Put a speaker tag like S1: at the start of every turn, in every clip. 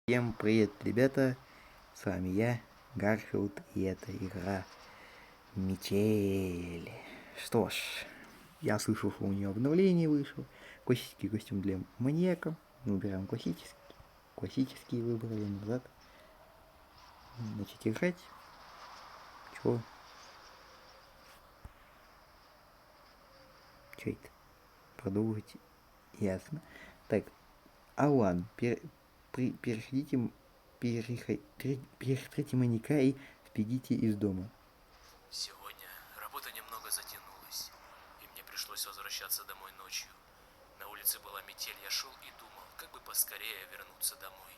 S1: Всем привет, ребята, с вами я, Гарфилд, и это игра Метель. Что ж, я слышал, что у нее обновление вышло, классический костюм для маньяка, мы убираем классический выбрали назад, начать играть, чё это, продолжить, ясно. Так, Алан, перехитрите маньяка и сбегите из дома.
S2: Сегодня работа немного затянулась, и мне пришлось возвращаться домой ночью. На улице была метель, я шел и думал, как бы поскорее вернуться домой.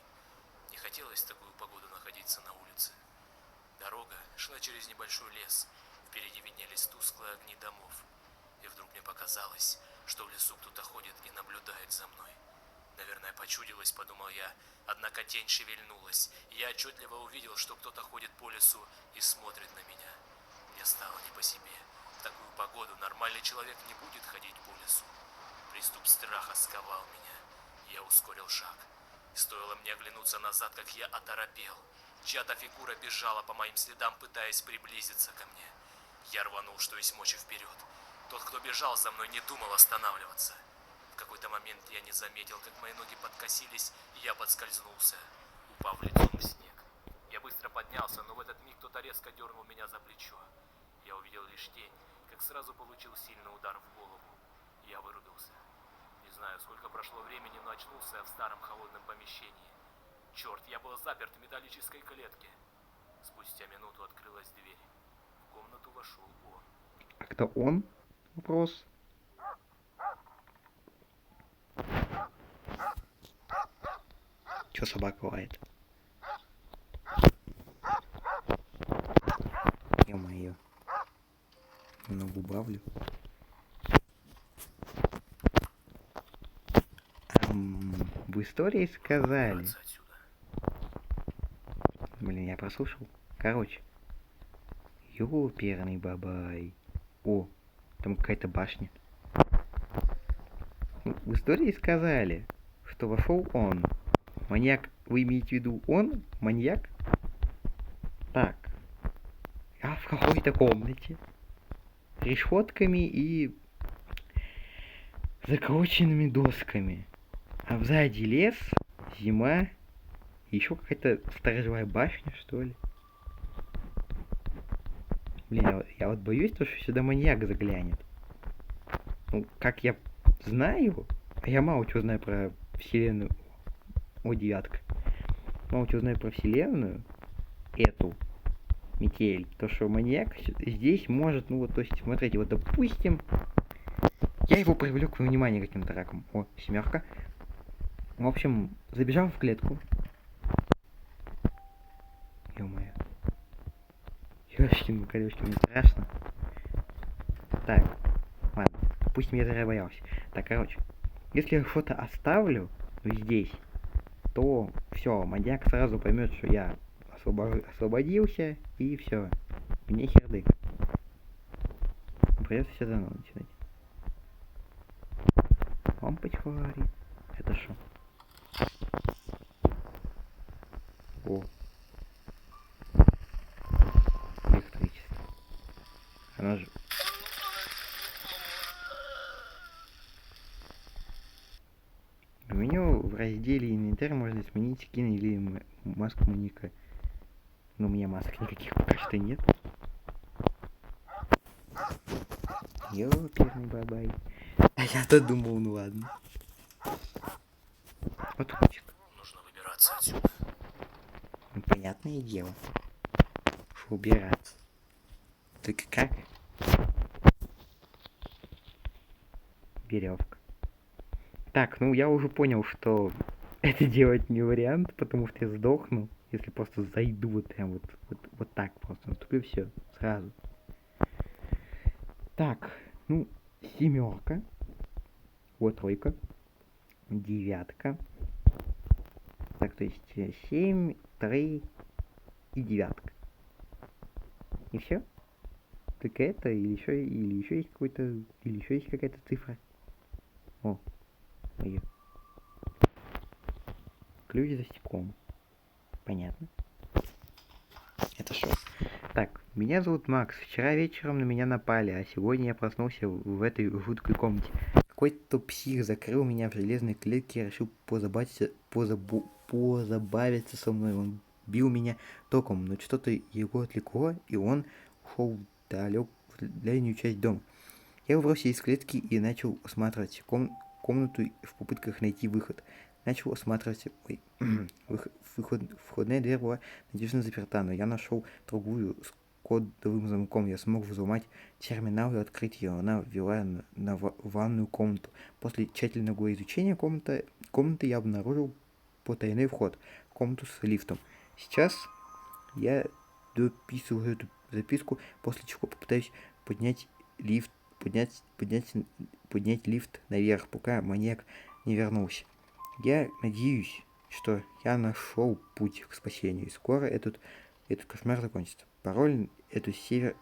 S2: Не хотелось в такую погоду находиться на улице. Дорога шла через небольшой лес, впереди виднелись тусклые огни домов. И вдруг мне показалось, что в лесу кто-то ходит и наблюдает за мной. Наверное, почудилось, подумал я, однако тень шевельнулась, и я отчетливо увидел, что кто-то ходит по лесу и смотрит на меня. Мне стало не по себе. В такую погоду нормальный человек не будет ходить по лесу. Приступ страха сковал меня. Я ускорил шаг. Стоило мне оглянуться назад, как я оторопел. Чья-то фигура бежала по моим следам, пытаясь приблизиться ко мне. Я рванул, что есть мочи, вперед. Тот, кто бежал за мной, не думал останавливаться. В какой-то момент я не заметил, как мои ноги подкосились, и я подскользнулся, упав лицом в снег. Я быстро поднялся, но в этот миг кто-то резко дернул меня за плечо. Я увидел лишь тень, как сразу получил сильный удар в голову. Я вырубился. Не знаю, сколько прошло времени, но очнулся я в старом холодном помещении. Черт, я был заперт в металлической клетке. Спустя минуту открылась дверь. В комнату вошел он.
S1: А кто он? Вопрос. Чё собака лает? Ё-моё. Ногу убавлю. В истории сказали.
S2: Выбраться отсюда.
S1: Блин, я прослушал. Короче. Ёперный бабай. О, там какая-то башня. В истории сказали, что вошел он. Маньяк, вы имеете в виду он? Маньяк? Так. Я в какой-то комнате. Решетками и заколоченными досками. А сзади лес, зима, еще какая-то сторожевая башня, что ли. Блин, я вот боюсь, что сюда маньяк заглянет. Ну, как я знаю, а я мало чего знаю про вселенную. О, девятка. Мало чего знаю про вселенную. Эту. Метель. То, что маньяк здесь может, ну вот, то есть, смотрите, вот, допустим, я его привлек внимание каким-то раком. О, семерка. В общем, забежал в клетку. Ё-моё. Ёшкин, колёшкин, мне страшно. Так, ладно. Пусть меня зря боялся. Так, короче. Если я что-то оставлю здесь, то все, маньяк сразу поймет, что я освободился, и все. Мне хердык. Придется все заново начинать. Лампочка горит. Это что? О. Электричество. Она же... В меню в разделе инвентарь можно сменить скин или маску маньяка. Но у меня масок никаких пока что нет. Ёперный бабай. А я-то думал, ну ладно. Вот ручек.
S2: Нужно выбираться отсюда.
S1: Ну, понятное дело. Что убираться. Только как? Веревка. Так, ну я уже понял, что это делать не вариант, потому что я сдохну, если просто зайду вот прям вот так просто. Наступлю все сразу. Так, ну, семерка. Вот тройка. Девятка. Так, то есть 7, 3 и девятка. И все? Только это, или еще есть какой-то, или еще есть какая-то цифра. О, ее. Ключ за стеклом. Понятно. Это что? Так, меня зовут Макс. Вчера вечером на меня напали, а сегодня я проснулся в этой жуткой комнате. Какой-то псих закрыл меня в железной клетке и решил позабавиться со мной. Он бил меня током, но что-то его отвлекло, и он ушел в дальнюю часть дома. Я выбрался из клетки и начал осматривать комнату в попытках найти выход. Начал осматривать... Входная дверь была надежно заперта, но я нашел другую с кодовым замком. Я смог взломать терминал и открыть ее. Она вела на ванную комнату. После тщательного изучения комнаты я обнаружил потайной вход в комнату с лифтом. Сейчас я дописываю эту записку, после чего попытаюсь поднять лифт наверх, пока маньяк не вернулся. Я надеюсь, что я нашел путь к спасению, и скоро этот кошмар закончится. Пароль это север,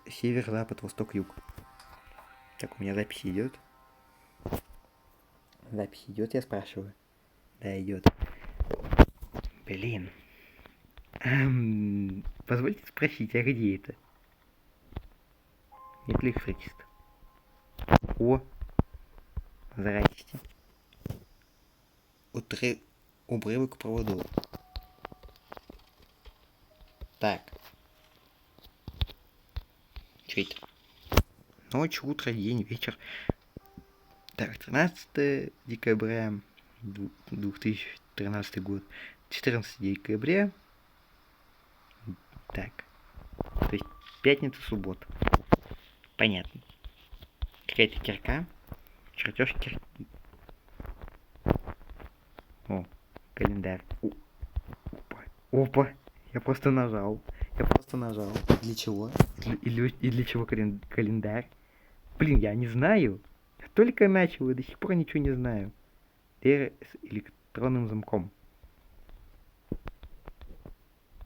S1: запад, восток, юг. Так, у меня запись идет. Запись идет, я спрашиваю. Да, идет. Блин. Позвольте спросить, а где это? Нет ли электричества? О, здрасте. Обрывок проводов. Так. Что это? Ночь, утро, день, вечер. Так, 13 декабря 2013 год. 14 декабря. Так. То есть пятница, суббота. Понятно. Какая-то кирка. Чертеж кирки. О, календарь. Опа. Я просто нажал. Для чего? И для чего календарь? Блин, я не знаю. Я только начал и до сих пор ничего не знаю. Дверь с электронным замком.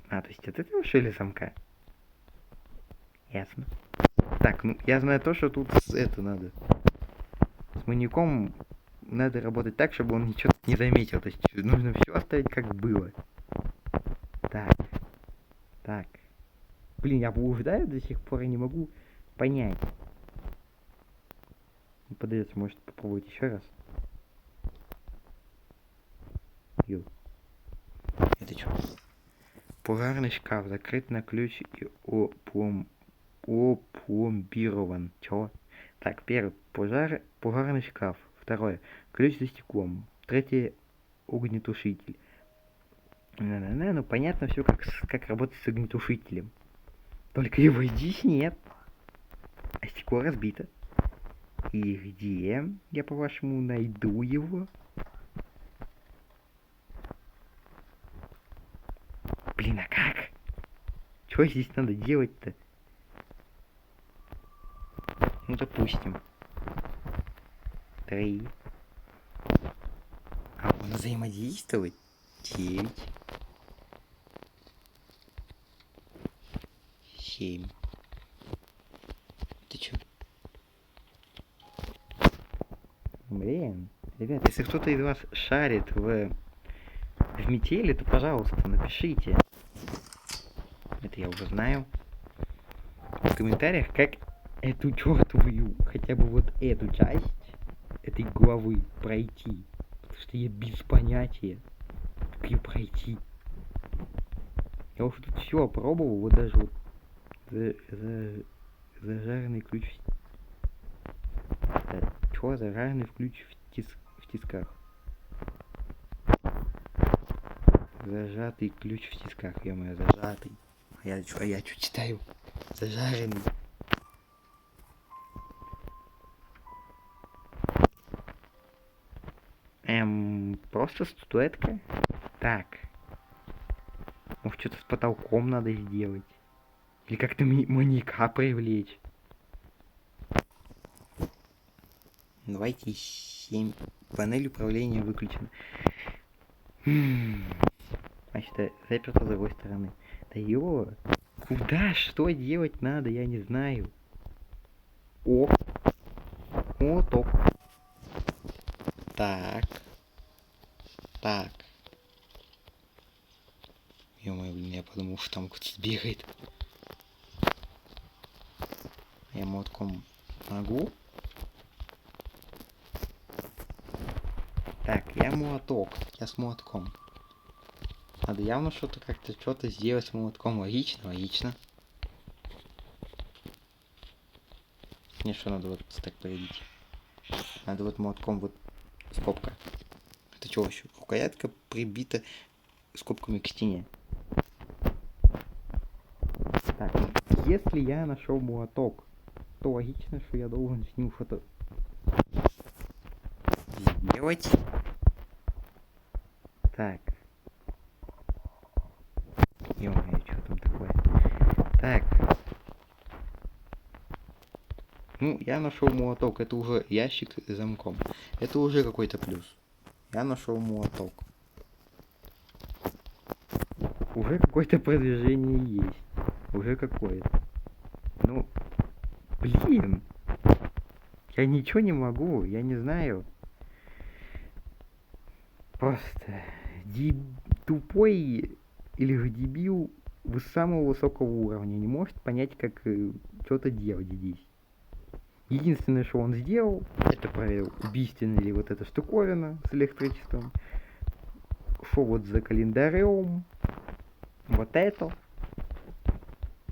S1: А, то есть от этого что ли замка? Ясно. Так, ну я знаю то, что тут надо. С маньяком надо работать так, чтобы он ничего не заметил. То есть нужно все оставить как было. Так. Блин, я блуждаю до сих пор и не могу понять. Подается, может попробовать еще раз. Это что? Пожарный шкаф закрыт на ключ и опломбирован. Чё? Так, первый. Пожарный шкаф. Второе. Ключ за стеклом. Третье. Огнетушитель. Ну понятно все, как работать с огнетушителем. Только его здесь нет. А стекло разбито. И где я, по-вашему, найду его? Блин, а как? Что здесь надо делать-то? Ну, допустим. 3. А он взаимодействовать? 9. 7. Ты чё? Блин, ребят, если кто-то из вас шарит в метели, то, пожалуйста, напишите. Это я уже знаю. В комментариях, как эту чертовую, хотя бы вот эту часть этой главы пройти. Потому что я без понятия, как ее пройти. Я уже тут все опробовал, вот даже вот зажаренный ключ. Чего зажаренный ключ в тисках? Зажатый ключ в тисках, ё-моё, зажатый. А я чё читаю? Зажаренный. Просто статуэтка? Так. Может, что-то с потолком надо сделать? Или как-то маньяка привлечь? Давайте 7. Панель управления выключена. Значит, заперто с другой стороны. Да ё! Куда? Что делать надо? Я не знаю. О! Топ. Так. Ё-моё, блин, я подумал, что там кто-то бегает. Я молотком могу? Так, я молоток. Я с молотком. Надо явно что-то как-то что-то сделать с молотком. Логично, логично. Мне что надо вот так поведить? Надо вот молотком вот скобка. Это что еще? Рукоятка прибита скобками к стене. Так, если я нашел молоток, то логично, что я должен с ним что-то сделать. Так. Ё-моё, что там такое? Так. Ну, я нашел молоток. Это уже ящик с замком. Это уже какой-то плюс. Я нашел молоток. Уже какое-то продвижение есть. Уже какое-то. Ну, блин. Я ничего не могу. Я не знаю. Просто тупой или же дебил с самого высокого уровня не может понять, как что-то делать здесь. Единственное, что он сделал, это проверил, убийственная ли вот эта штуковина с электричеством. Шел вот за календарем. Вот это.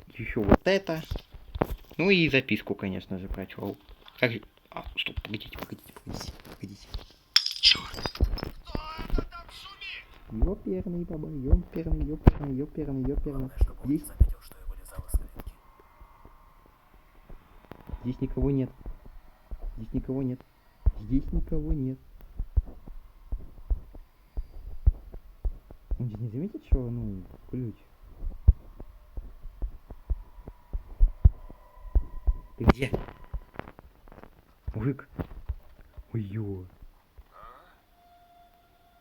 S1: Еще вот это. Ну и записку, конечно же, прочел. Как же... А, стоп, погодите. Черт. Ёперный баба, ёперный.
S2: Главное, чтобы он не заметил, что я вылезал из клетки.
S1: Здесь никого нет. Он же не заметит, что, ну, ключ. Ты где? Мужик. Ой-ё.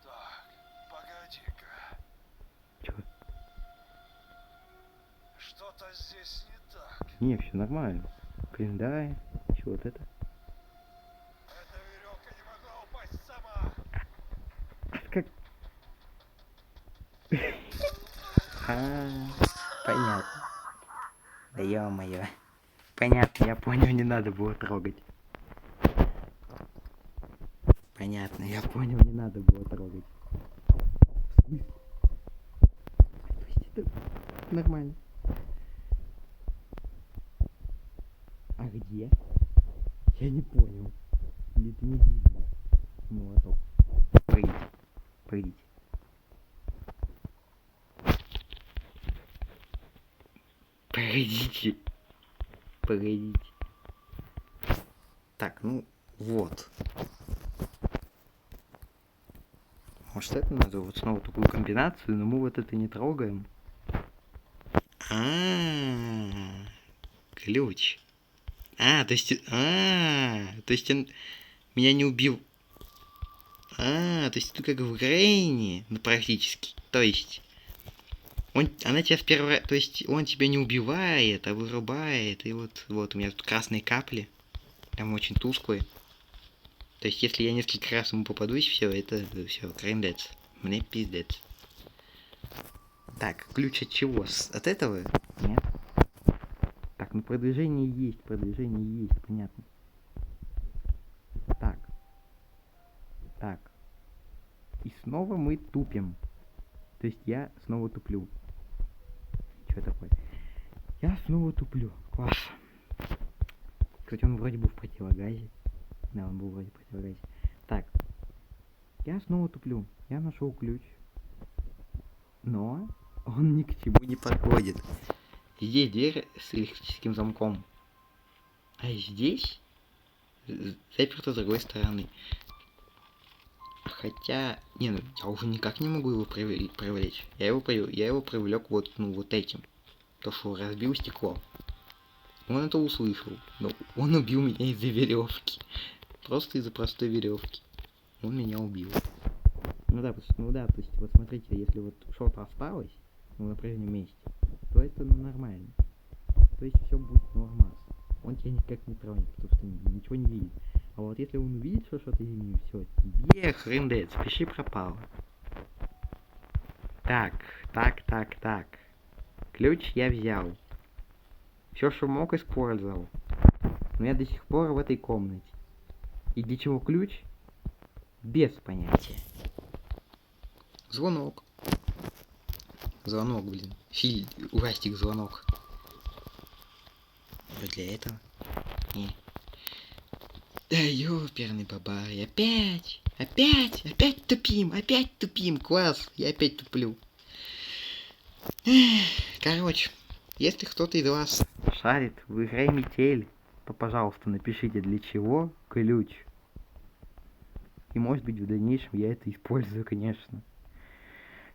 S3: Так, погоди-ка.
S1: Чё?
S3: Что-то здесь не так.
S1: Не, все нормально. Календарь. Чё вот это?
S3: Эта веревка не могла упасть сама.
S1: Как? Понятно. Да ё-моё. Понятно, я понял, не надо было трогать. Понятно, я понял, не надо было трогать. То есть это нормально. А где? Я не понял. Или ты не видел? Молоток. Погодите. Погодите. Так, ну вот. Может это надо вот снова такую комбинацию, но мы вот это не трогаем. Ключ. То есть он меня не убил. То есть это как в Грейне, ну практически. То есть она тебя в первый раз, то есть он тебя не убивает, а вырубает. И вот у меня тут красные капли. Прям очень тусклые. То есть если я несколько раз ему попадусь, все, это все, крендец. Мне пиздец. Так, ключ от чего? От этого? Нет. Так, ну продвижение есть, понятно. Так. И снова мы тупим. То есть я снова туплю. Что такое? Я снова туплю. Класс. Кстати, он вроде бы в противогазе. Да, он был вроде в противогазе. Так. Я снова туплю. Я нашел ключ. Но он ни к чему не подходит. Здесь дверь с электрическим замком. А здесь заперто с другой стороны. Хотя, не, ну я уже никак не могу его привлечь. Я его привлек вот, ну, вот этим. То, что разбил стекло. Он это услышал. Но он убил меня из-за веревки. Просто из-за простой веревки. Он меня убил. Ну да, то есть вот смотрите, если вот что-то осталось, ну, на прежнем месте, то это, ну, нормально. То есть все будет нормас. Он тебя никак не тронет, потому что ничего не видит. А вот если он увидит, что что-то изменилось, все, тебе хрендец, пиши пропало. Так. Ключ я взял. Все, что мог, использовал. Но я до сих пор в этой комнате. И для чего ключ? Без понятия. Звонок. Звонок, блин. Ужастик звонок. Что для этого? Не. Да ёперный бабай. Опять тупим. Класс. Я опять туплю. Короче, если кто-то из вас шарит в игре Метель, то, пожалуйста, напишите, для чего ключ. И, может быть, в дальнейшем я это использую, конечно.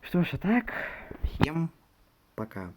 S1: Что ж, а так, всем пока.